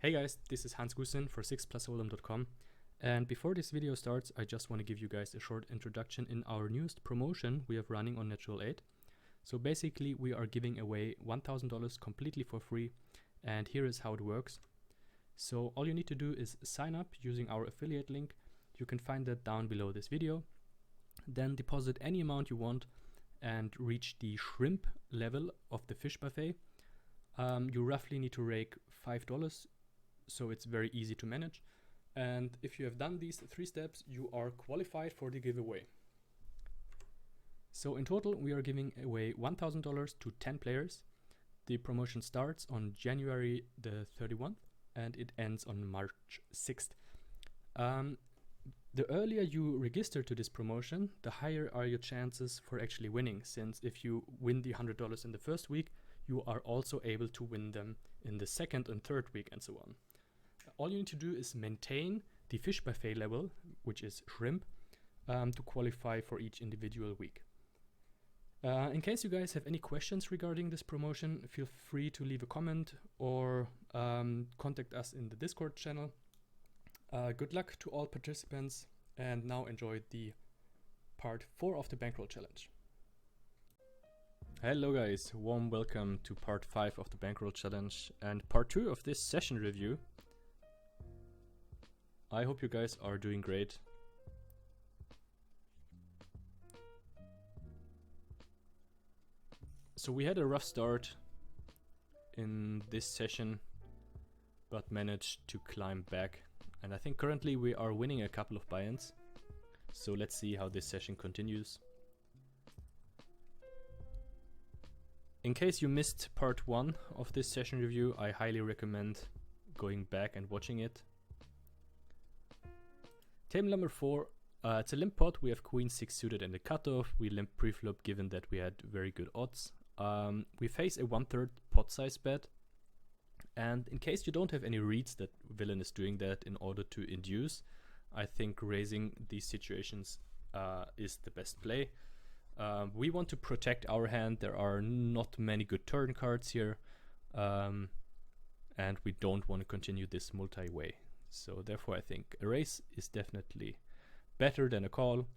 Hey guys, this is Gusen for 6plusholdem.com, and before this video starts, I just want to give you guys a short introduction in our newest promotion we have running on Natural8. So basically we are giving away $1,000 completely for free, and here is how it works. So all you need to do is sign up using our affiliate link. You can find that down below this video. Then deposit any amount you want and reach the shrimp level of the fish buffet. You roughly need to rake $5, so it's very easy to manage. And if you have done these 3 steps, you are qualified for the giveaway. So in total, we are giving away $1,000 to 10 players. The promotion starts on January the 31st and it ends on March 6th. The earlier you register to this promotion, the higher are your chances for actually winning, since if you win the $100 in the first week, you are also able to win them in the second and third week and so on. All you need to do is maintain the fish buffet level, which is shrimp, to qualify for each individual week. In case you guys have any questions regarding this promotion, feel free to leave a comment or contact us in the Discord channel. Good luck to all participants, and now enjoy the part 4 of the Bankroll challenge. Hello guys, warm welcome to part 5 of the Bankroll challenge and part 2 of this session review. I hope you guys are doing great. So we had a rough start in this session, but managed to climb back. And I think currently we are winning a couple of buy-ins. So let's see how this session continues. In case you missed part 1 of this session review, I highly recommend going back and watching it. Table number 4, it's a limp pot. We have queen 6 suited in the cutoff. We limp preflop given that we had very good odds. We face a 1/3 pot size bet. And in case you don't have any reads that villain is doing that in order to induce, I think raising these situations is the best play. We want to protect our hand. There are not many good turn cards here, and we don't want to continue this multi-way. So therefore I think a raise is definitely better than a call.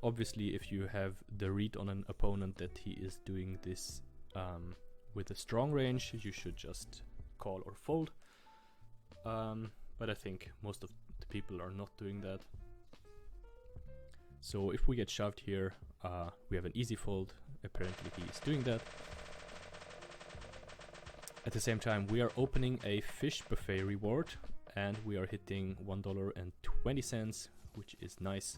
Obviously if you have the read on an opponent that he is doing this with a strong range, you should just call or fold. But I think most of the people are not doing that. So if we get shoved here, we have an easy fold. Apparently he is doing that. At the same time, we are opening a fish buffet reward and we are hitting $1.20, which is nice.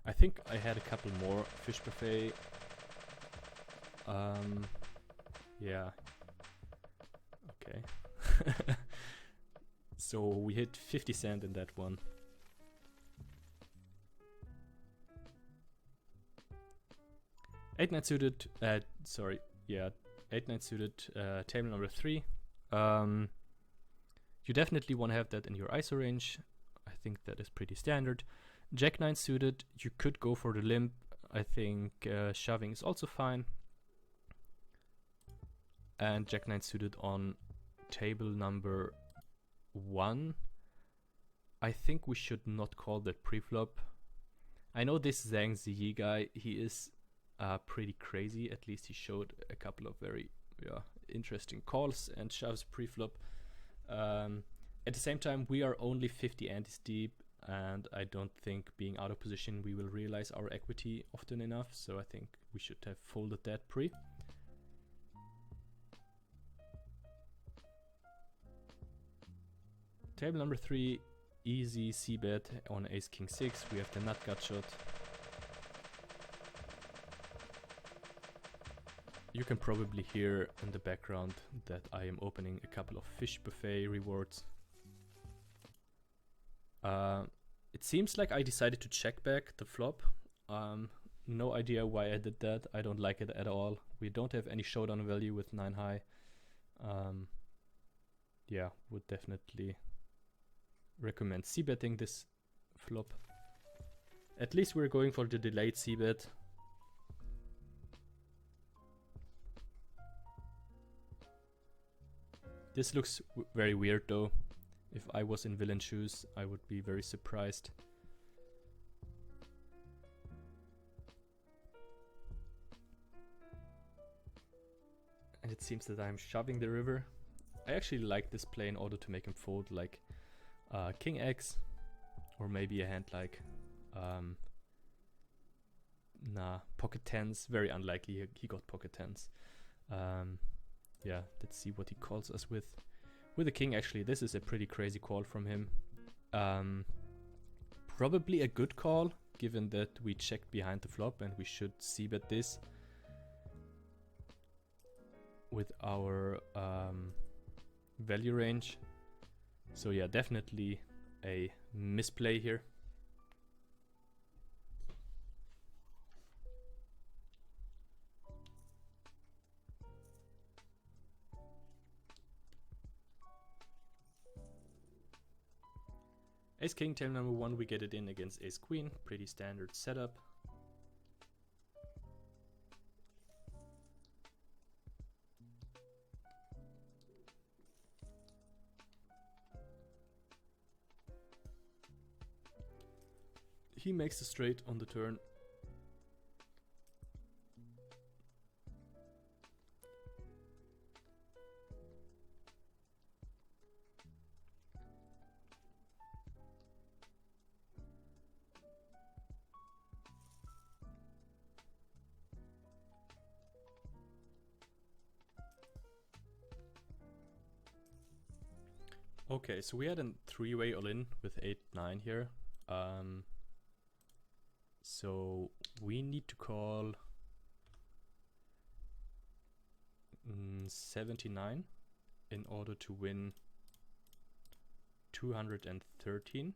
I think I had a couple more fish buffet. Yeah. Okay. So we hit 50 cent in that one. Eight nine suited. Sorry. Yeah. 8-9 suited. Table number 3. You definitely want to have that in your ISO range. I think that is pretty standard. Jack 9 suited, you could go for the limp. I think shoving is also fine. And Jack 9 suited on table number 1. I think we should not call that preflop. I know this Zhang Ziyi guy, he is pretty crazy. At least he showed a couple of very interesting calls and shoves preflop. At the same time, we are only 50 antis deep, and I don't think being out of position we will realize our equity often enough, so I think we should have folded that pre. Table number 3, easy c-bet on ace king 6. We have the nut gut shot. You can probably hear in the background that I am opening a couple of fish buffet rewards. It seems like I decided to check back the flop. No idea why I did that. I don't like it at all. We don't have any showdown value with 9 high. Yeah, would definitely recommend c-betting this flop. At least we're going for the delayed c-bet. This looks very weird though. If I was in villain shoes, I would be very surprised. And it seems that I'm shoving the river. I actually like this play in order to make him fold like King X, or maybe a hand like pocket tens. Very unlikely he got pocket tens. Yeah, let's see what he calls us with. With a king, actually, this is a pretty crazy call from him. Probably a good call, given that we checked behind the flop and we should c-bet this with our value range. So yeah, definitely a misplay here. Ace King, tail number 1, we get it in against Ace Queen, pretty standard setup. He makes a straight on the turn. Okay, so we had a three-way all-in with 8-9 here. So we need to call 79 in order to win 213.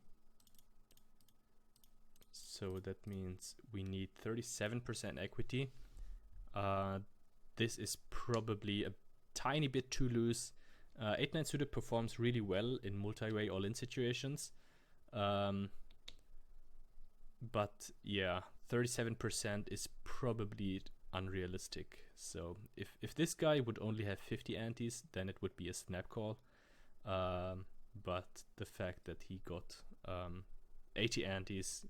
So that means we need 37% equity. This is probably a tiny bit too loose. 8-9 suited performs really well in multi-way all-in situations. But yeah, 37% is probably unrealistic. So if this guy would only have 50 antes, then it would be a snap call. But the fact that he got 80 antes,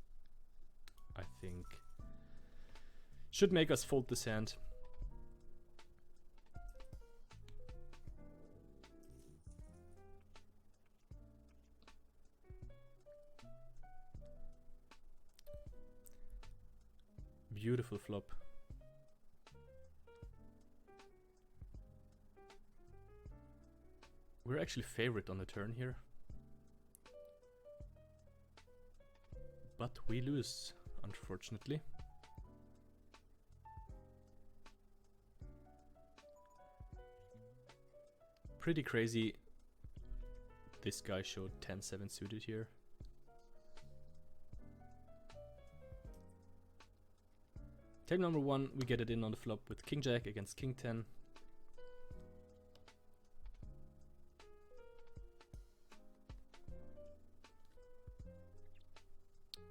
I think, should make us fold this hand. Beautiful flop. We're actually favorite on the turn here. But we lose, unfortunately. Pretty crazy. This guy showed 10-7 suited here. Table number 1, we get it in on the flop with King Jack against King 10.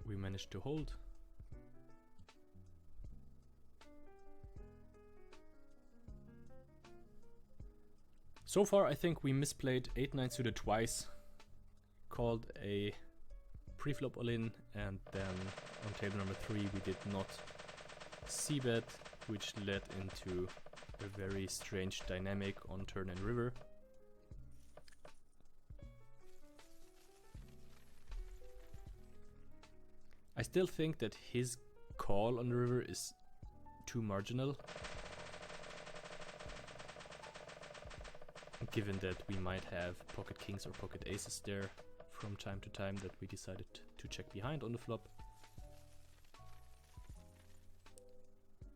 We managed to hold. So far I think we misplayed 8-9 suited twice, called a pre-flop all-in, and then on table number 3 we did not c-bet, which led into a very strange dynamic on turn and river. I still think that his call on the river is too marginal, given that we might have pocket kings or pocket aces there from time to time that we decided to check behind on the flop.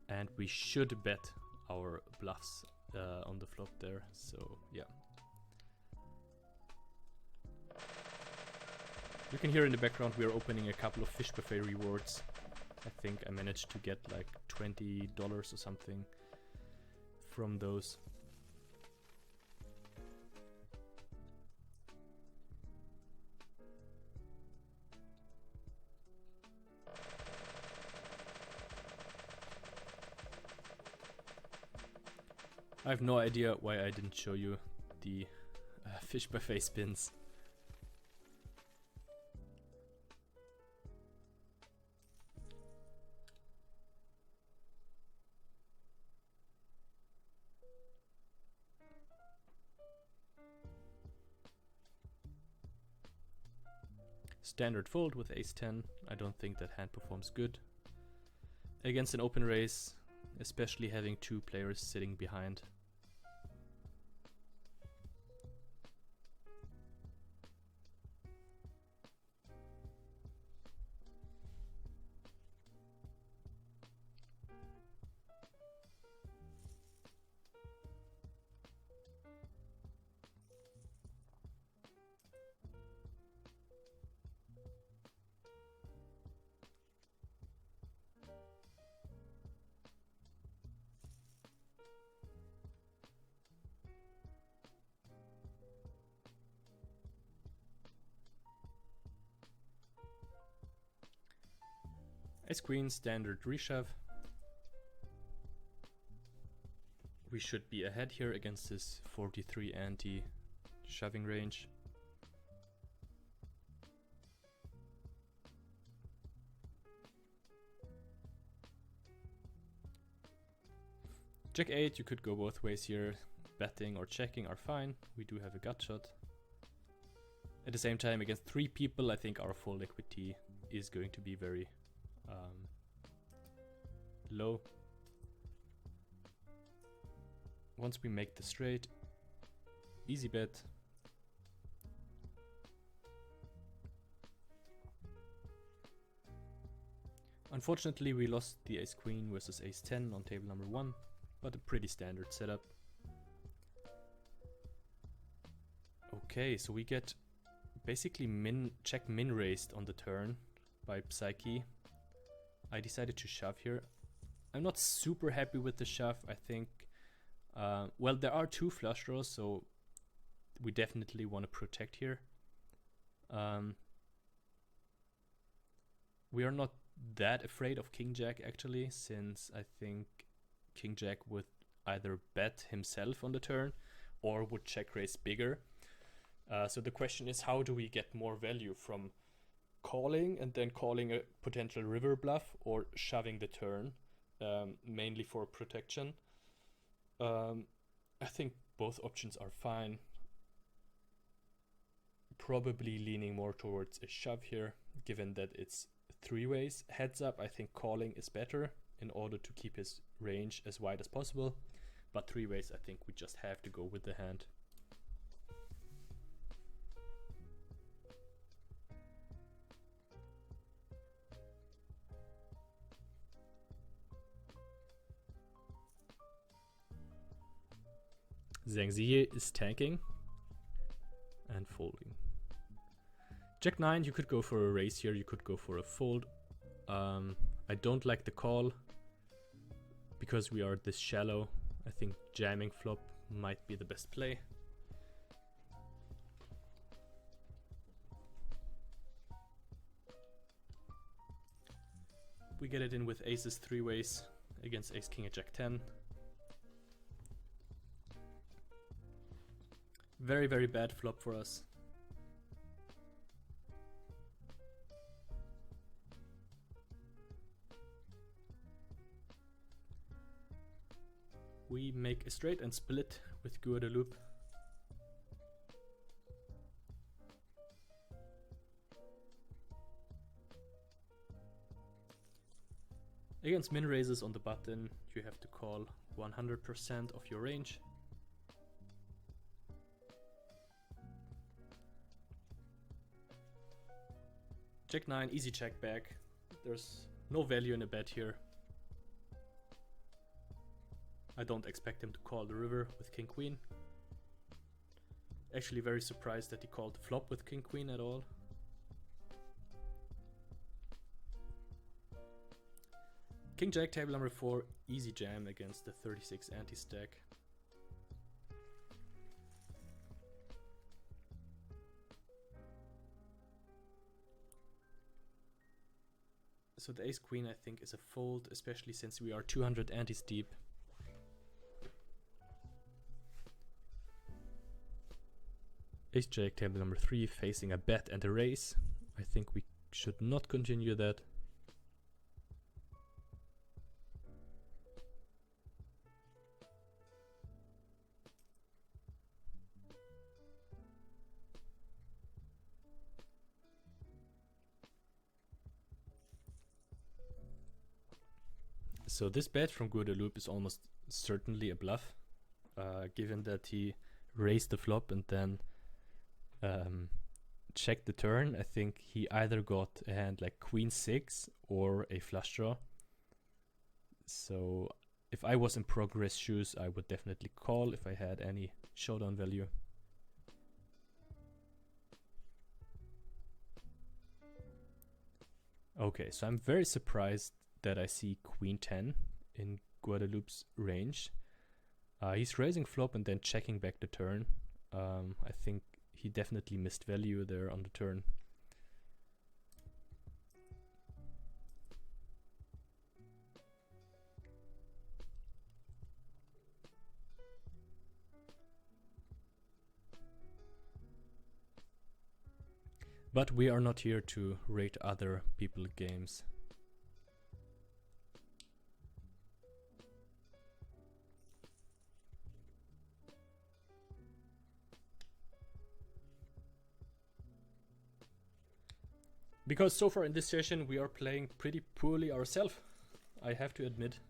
And we should bet our bluffs on the flop there, so yeah. You can hear in the background we are opening a couple of fish buffet rewards. I think I managed to get like $20 or something from those. I have no idea why I didn't show you the fish buffet spins. Standard fold with ace-10. I don't think that hand performs good against an open raise, especially having two players sitting behind. Ace queen, standard reshove. We should be ahead here against this 43 ante shoving range. Jack 8, you could go both ways here. Betting or checking are fine. We do have a gut shot. At the same time, against 3 people, I think our full equity is going to be very low. Once we make the straight, easy bet. Unfortunately, we lost the ace queen versus ace 10 on table number 1, but a pretty standard setup. Okay, so we get basically check min raised on the turn by Psyche. I decided to shove here. I'm not super happy with the shove. I think, well, there are 2 flush draws, so we definitely want to protect here. We are not that afraid of King Jack actually, since I think King Jack would either bet himself on the turn or would check raise bigger. So the question is, how do we get more value from calling and then calling a potential river bluff or shoving the turn, mainly for protection? I think both options are fine. Probably leaning more towards a shove here, given that it's 3 ways. Heads up, I think calling is better in order to keep his range as wide as possible, but 3 ways, I think we just have to go with the hand. Zhang Ziyi is tanking and folding. Jack 9, you could go for a raise here, you could go for a fold. I don't like the call because we are this shallow. I think jamming flop might be the best play. We get it in with aces 3 ways against ace king and jack 10. Very, very bad flop for us. We make a straight and split with Guadeloupe. Against min raises on the button, you have to call 100% of your range. Jack 9, easy check back. There's no value in a bet here. I don't expect him to call the river with king queen. Actually very surprised that he called the flop with king queen at all. King jack, table number 4, easy jam against the 36 anti-stack. So the ace queen I think is a fold, especially since we are 200 antis deep. Ace Jack, table number 3, facing a bet and a raise. I think we should not continue that. So this bet from Guadeloupe is almost certainly a bluff, given that he raised the flop and then checked the turn. I think he either got a hand like Queen 6 or a flush draw. So if I was in progress shoes, I would definitely call if I had any showdown value. Okay, so I'm very surprised that I see Queen 10 in Guadeloupe's range. He's raising flop and then checking back the turn. I think he definitely missed value there on the turn. But we are not here to rate other people's games. Because so far in this session we are playing pretty poorly ourselves, I have to admit.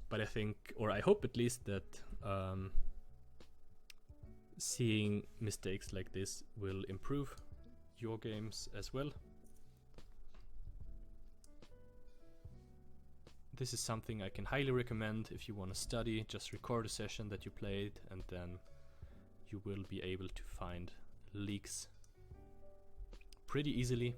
But I think, or I hope at least, that seeing mistakes like this will improve your games as well. This is something I can highly recommend if you want to study. Just record a session that you played and then you will be able to find leaks pretty easily.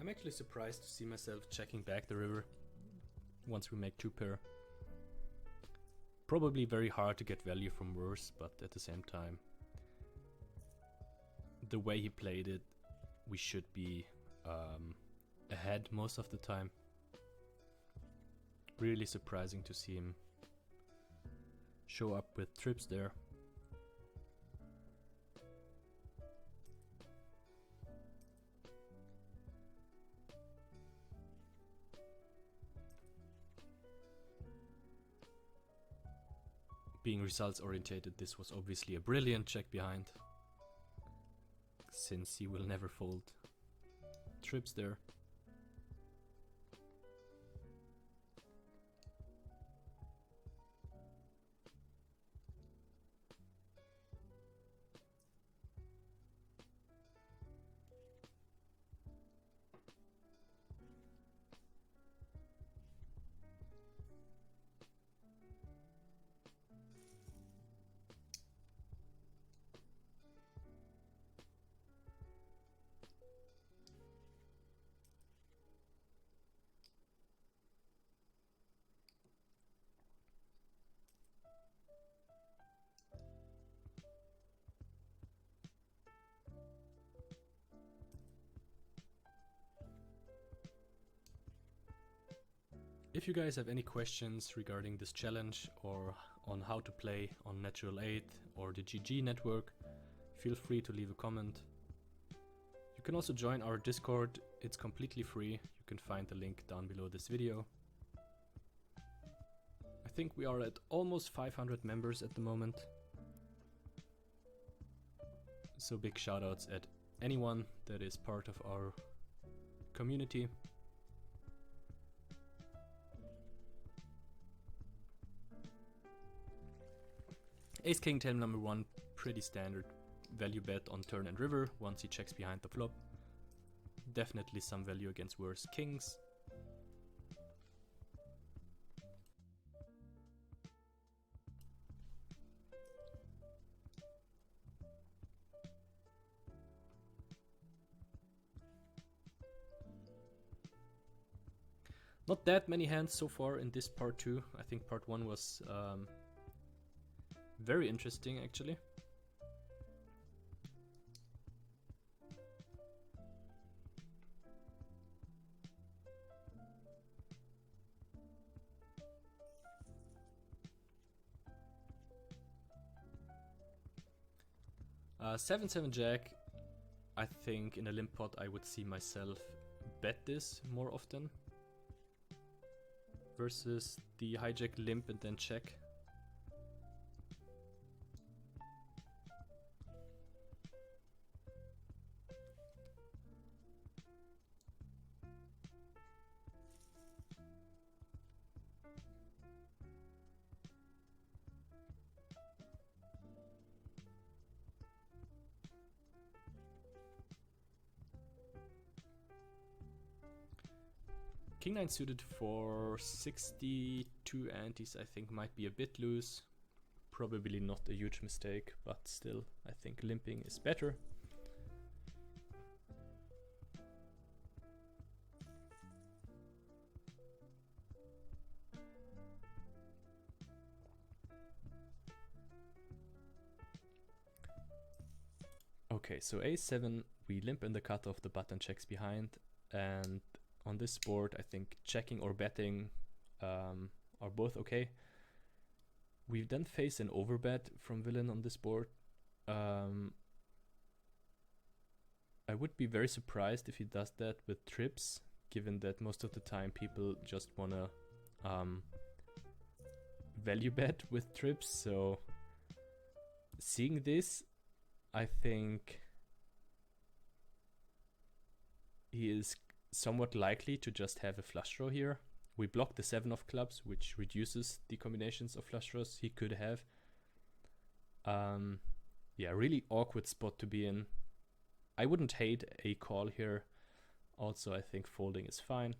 I'm actually surprised to see myself checking back the river once we make 2-pair. Probably very hard to get value from worse, but at the same time, the way he played it, we should be ahead most of the time. Really surprising to see him show up with trips there. Being results orientated, this was obviously a brilliant check behind, since he will never fold trips there. If you guys have any questions regarding this challenge or on how to play on Natural8 or the GG network, feel free to leave a comment. You can also join our Discord, it's completely free. You can find the link down below this video. I think we are at almost 500 members at the moment. So big shoutouts at anyone that is part of our community. Ace King 10 number 1, pretty standard value bet on turn and river once he checks behind the flop. Definitely some value against worse kings. Not that many hands so far in this part 2. I think part 1 was very interesting actually. Uh, 7-7 Jack, I think in a limp pot I would see myself bet this more often versus the hijack limp and then check. King 9 suited for 62 antes I think might be a bit loose. Probably not a huge mistake, but still I think limping is better. Okay, so A7, we limp in the cutoff, the button checks behind, and on this board I think checking or betting are both okay. We then face an overbet from villain on this board. I would be very surprised if he does that with trips, given that most of the time people just wanna value bet with trips. So seeing this, I think he is somewhat likely to just have a flush draw here. We block the 7 of clubs, which reduces the combinations of flush draws he could have. Yeah, really awkward spot to be in. I wouldn't hate a call here. Also, I think folding is fine.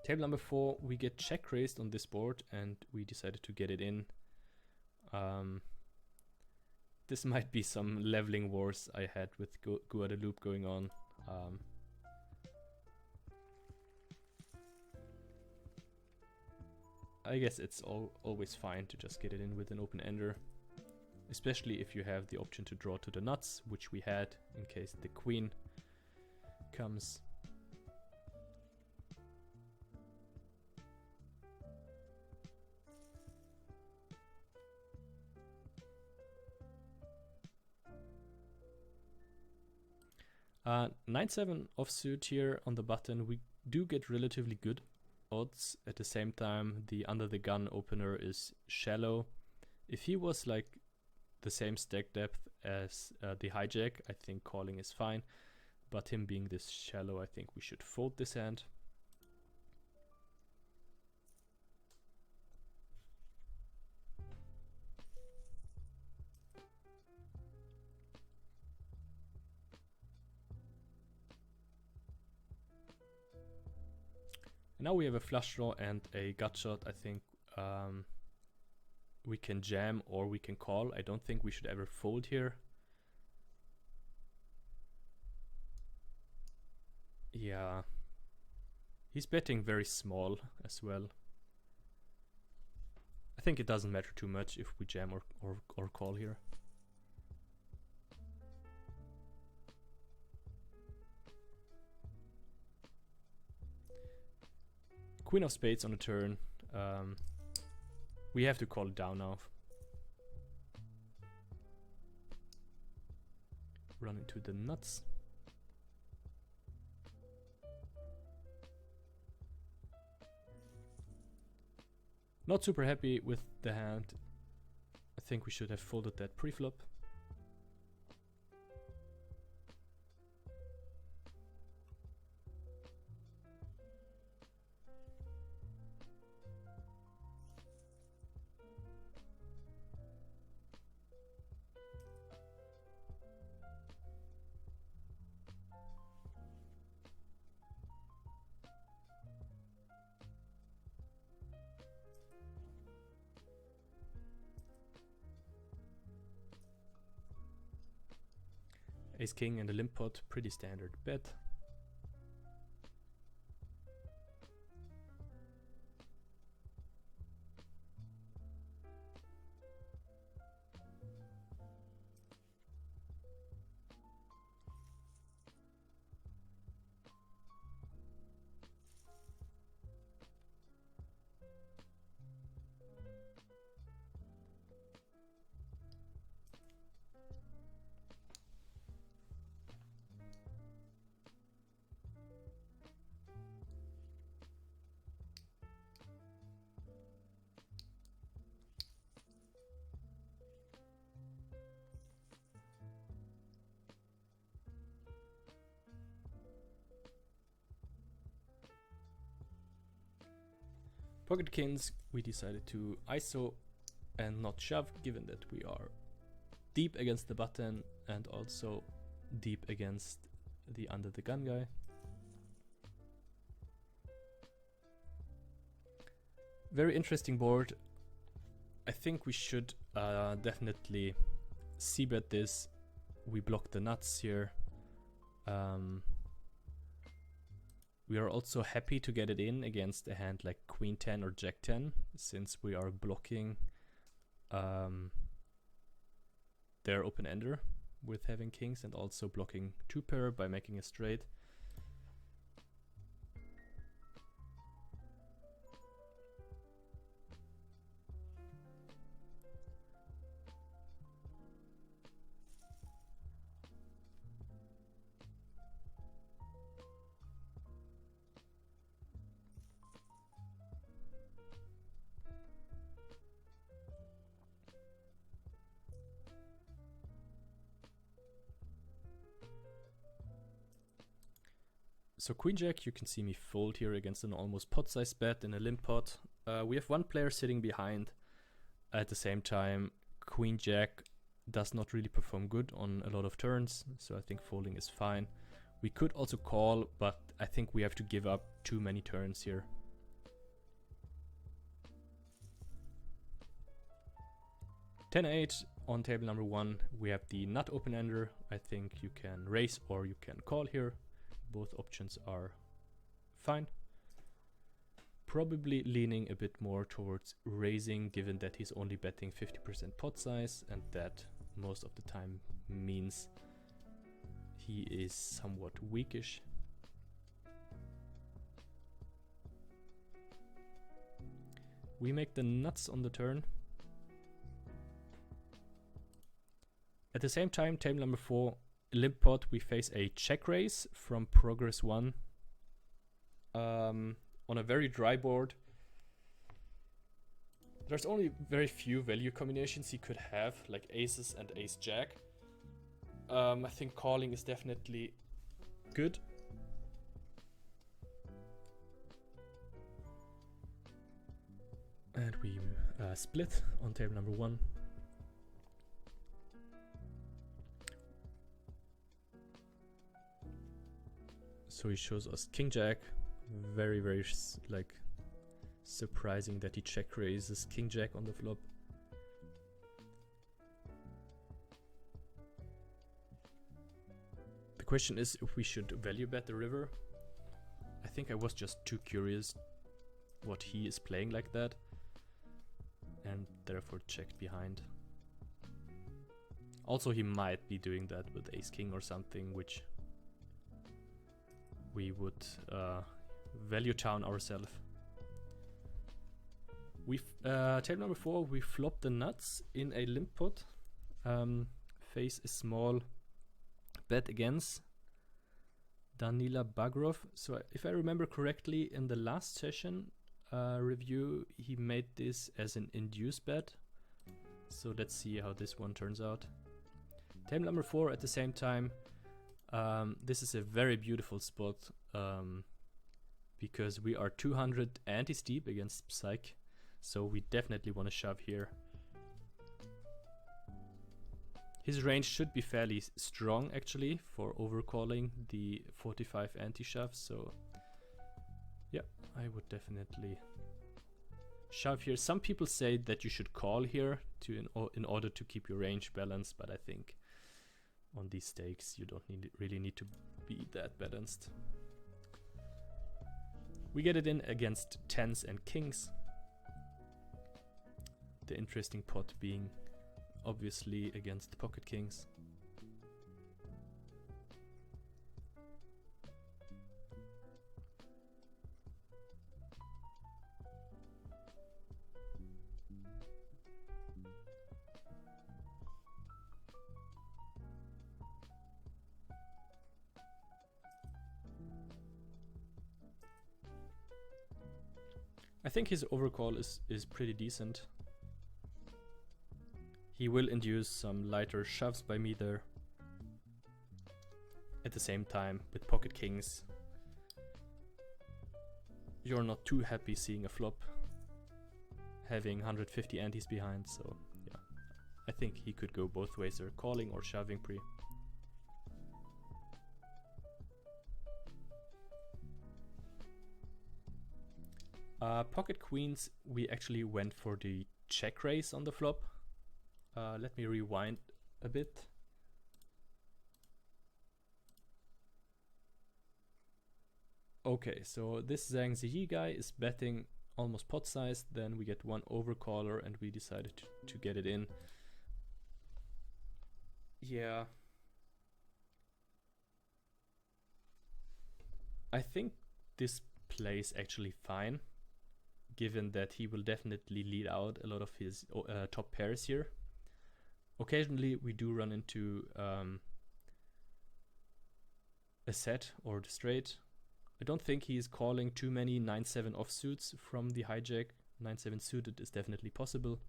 Table number 4, we get check raised on this board and we decided to get it in. This might be some leveling wars I had with Guadeloupe going on. I guess it's always fine to just get it in with an open ender, especially if you have the option to draw to the nuts, which we had in case the queen comes. Uh, 9-7 offsuit here on the button. We do get relatively good odds. At the same time, the under the gun opener is shallow. If he was like the same stack depth as the hijack, I think calling is fine. But him being this shallow, I think we should fold this hand. Now we have a flush draw and a gut shot. I think we can jam or we can call. I don't think we should ever fold here. Yeah. He's betting very small as well. I think it doesn't matter too much if we jam or call here. Queen of spades on the turn. We have to call it down now. run into the nuts. Not super happy with the hand. I think we should have folded that pre-flop. Ace king and a limp pot, pretty standard bet. Pocket kings, we decided to ISO and not shove, given that we are deep against the button and also deep against the under the gun guy. Very interesting board. I think we should definitely c-bet this. We block the nuts here. We are also happy to get it in against a hand like Queen 10 or Jack 10, since we are blocking their open ender with having kings and also blocking two pair by making a straight. So Queen Jack, you can see me fold here against an almost pot-sized bet in a limp pot. We have one player sitting behind. At the same time, Queen Jack does not really perform good on a lot of turns, so I think folding is fine. We could also call, but I think we have to give up too many turns here. (10-8) on table number 1, we have the nut open-ender. I think you can raise or you can call here. Both options are fine. Probably leaning a bit more towards raising, given that he's only betting 50% pot size, and that most of the time means he is somewhat weakish. We make the nuts on the turn. At the same time, table number 4, limp pot, we face a check raise from progress 1 on a very dry board. There's only very few value combinations he could have, like aces and ace jack. I think calling is definitely good. And we split on table number 1. So he shows us king jack. Very, very like surprising that he check raises king jack on the flop. The question is if we should value bet the river. I think I was just too curious what he is playing like that, and therefore checked behind. Also, he might be doing that with ace king or something, which we would value town ourselves. Table number 4, we flop the nuts in a limp pot. Face a small bet against Danila Bagrov. So if I remember correctly, in the last session review, he made this as an induced bet. So let's see how this one turns out. Table number 4 at the same time. This is a very beautiful spot because we are 200 anti-steep against Psych. So we definitely want to shove here. His range should be fairly strong actually for overcalling the 45 anti-shove. So yeah, I would definitely shove here. Some people say that you should call here in order to keep your range balanced, but I think on these stakes you don't really need to be that balanced. We get it in against 10s and kings. The interesting pot being obviously against pocket kings. I think his overcall is pretty decent. He will induce some lighter shoves by me there. At the same time, with pocket kings, you're not too happy seeing a flop, having 150 antes behind, so yeah. I think he could go both ways there, calling or shoving pre. Pocket queens, we actually went for the check raise on the flop. Let me rewind a bit. Okay, so this Zhang Ziyi guy is betting almost pot sized, then we get one overcaller and we decided to get it in. Yeah. I think this plays actually fine, given that he will definitely lead out a lot of his top pairs here. Occasionally we do run into a set or the straight. I don't think he is calling too many 9-7 offsuits from the hijack. 9-7 suited is definitely possible.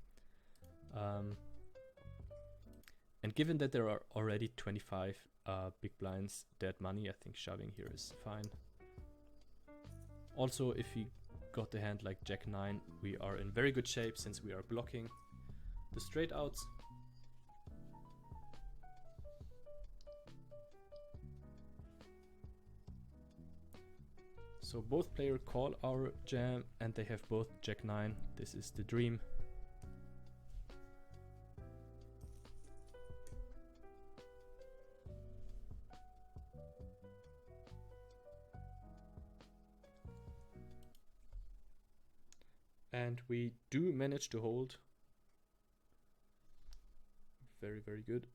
And given that there are already 25 big blinds dead money, I think shoving here is fine. Also, if he got the hand like Jack 9, we are in very good shape since we are blocking the straight outs. So both players call our jam and they have both Jack 9. This is the dream. And we do manage to hold. Very, very good.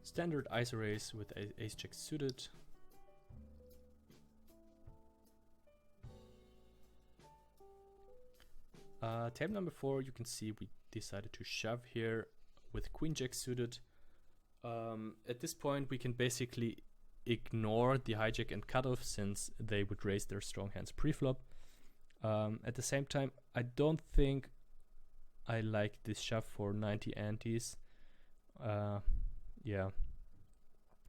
Standard ISO raise with ace jack suited. Table number 4, you can see we decided to shove here with queen jack suited. At this point we can basically ignore the hijack and cutoff since they would raise their strong hands pre-flop. At the same time, I don't think I like this shove for 90 antes. Yeah,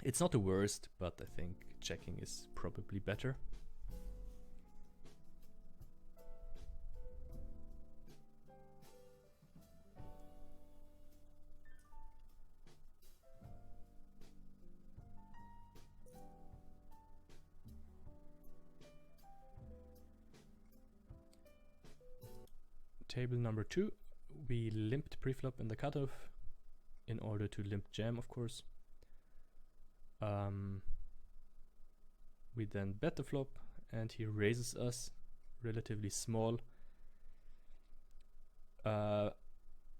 it's not the worst, but I think checking is probably better. Table number 2, we limped preflop in the cutoff. in order to limp jam, of course. We then bet the flop, and he raises us relatively small.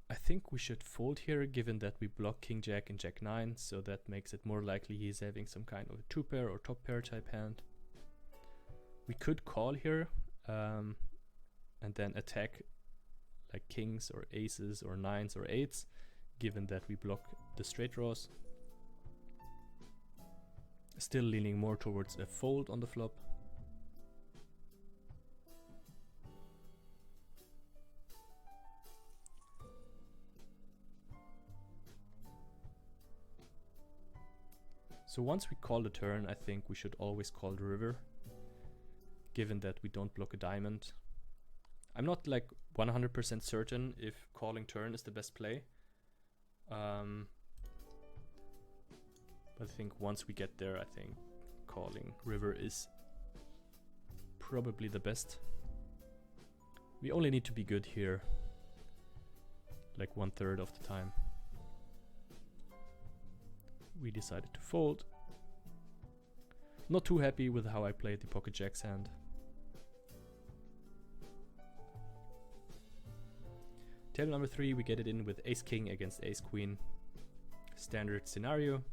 I think we should fold here, given that we block king jack and jack 9, so that makes it more likely he's having some kind of a 2-pair or top pair type hand. We could call here and then attack like kings or aces or 9s or 8s, given that we block the straight draws. Still leaning more towards a fold on the flop. So once we call the turn, I think we should always call the river, given that we don't block a diamond. I'm not like 100% certain if calling turn is the best play. But I think once we get there, I think calling river is probably the best. We only need to be good here, like 1/3 of the time. We decided to fold. Not too happy with how I played the pocket jacks hand. Table number 3, we get it in with ace king against ace queen. Standard scenario.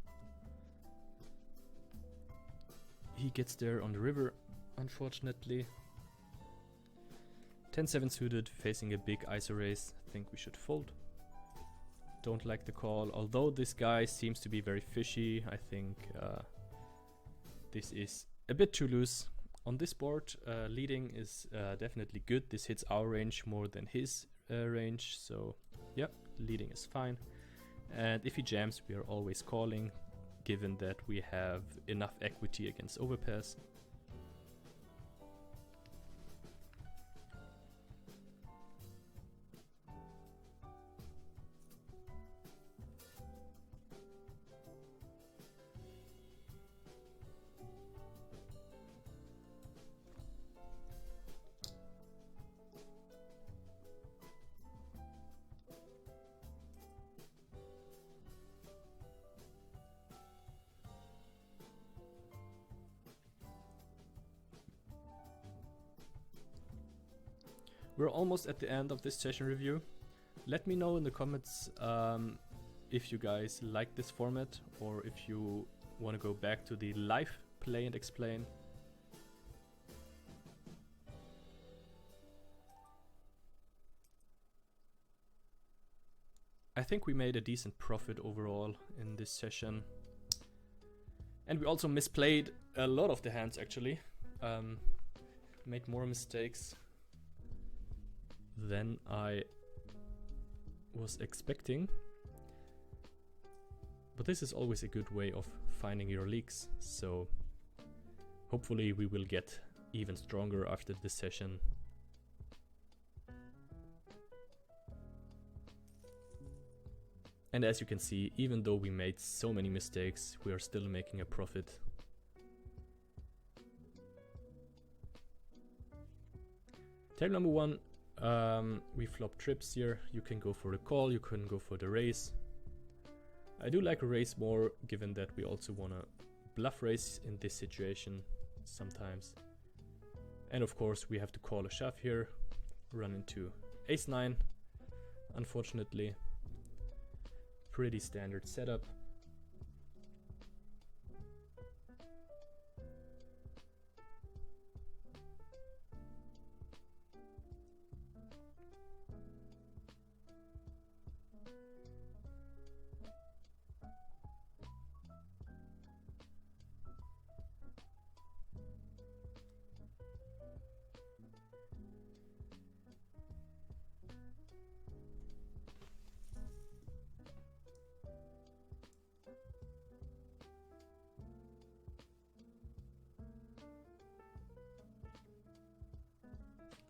He gets there on the river, unfortunately. 10-7 suited, facing a big ISO raise. I think we should fold. Don't like the call, although this guy seems to be very fishy. I think this is a bit too loose. On this board, leading is definitely good. This hits our range more than his range, so yeah, leading is fine. And if he jams, we are always calling, given that we have enough equity against overpairs. We're almost at the end of this session review. Let me know in the comments if you guys like this format or if you want to go back to the live play and explain. I think we made a decent profit overall in this session. And we also misplayed a lot of the hands actually. Made more mistakes than I was expecting. But this is always a good way of finding your leaks, so hopefully we will get even stronger after this session. And as you can see, even though we made so many mistakes, we are still making a profit. Table number 1. We flop trips here. You can go for the call, you can go for the raise. I do like a raise more, given that we also want to bluff raise in this situation sometimes. And of course we have to call a shove here, run into ace 9, unfortunately. Pretty standard setup.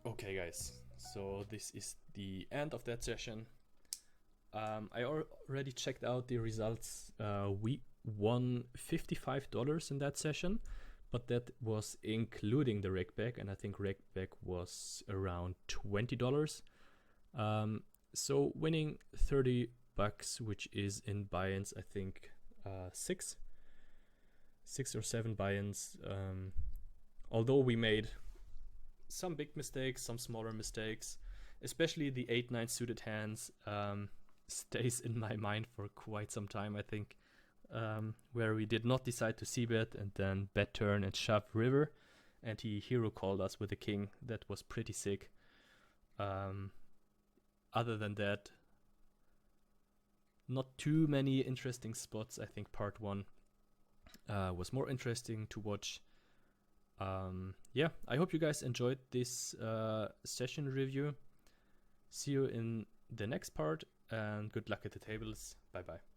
Okay guys, so this is the end of that session. I already checked out the results. We won $55 in that session, but that was including the rake back, and I think rake back was around $20. So winning 30 bucks, which is in buy-ins, I think 6 or 7 buy-ins. Although we made some big mistakes, some smaller mistakes, especially the 8-9 suited hands stays in my mind for quite some time, I think, where we did not decide to c-bet and then bet turn and shove river, and he hero called us with a king. That was pretty sick. Other than that, not too many interesting spots. I think part 1 was more interesting to watch. Yeah, I hope you guys enjoyed this session review. See you in the next part, and good luck at the tables. Bye bye.